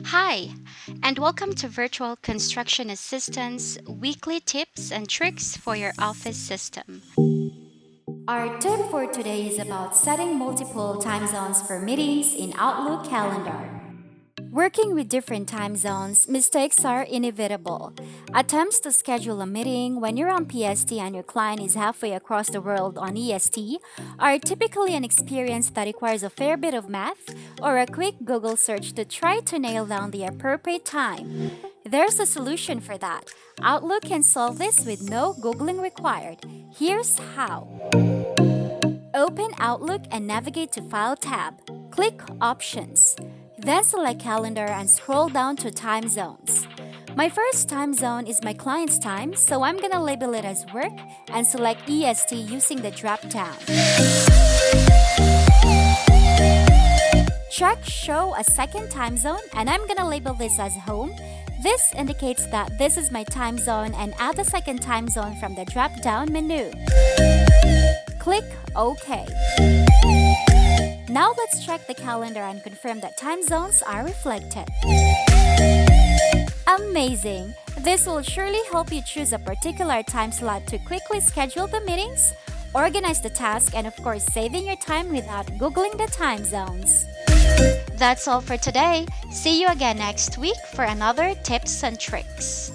Hi, and welcome to Virtual Construction Assistant's weekly tips and tricks for your office system. Our tip for today is about setting multiple time zones for meetings in Outlook Calendar. Working with different time zones, mistakes are inevitable. Attempts to schedule a meeting when you're on PST and your client is halfway across the world on EST are typically an experience that requires a fair bit of math or a quick Google search to try to nail down the appropriate time. There's a solution for that. Outlook can solve this with no Googling required. Here's how. Open Outlook and navigate to File tab. Click Options. Then select Calendar and scroll down to Time Zones. My first time zone is my client's time, so I'm gonna label it as work and select EST using the drop down. Check Show a second time zone and I'm gonna label this as home. This indicates that this is my time zone and add the second time zone from the drop down menu. Click OK. Now let's check the calendar and confirm that time zones are reflected. Amazing! This will surely help you choose a particular time slot to quickly schedule the meetings, organize the task, and of course, saving your time without Googling the time zones. That's all for today. See you again next week for another tips and tricks.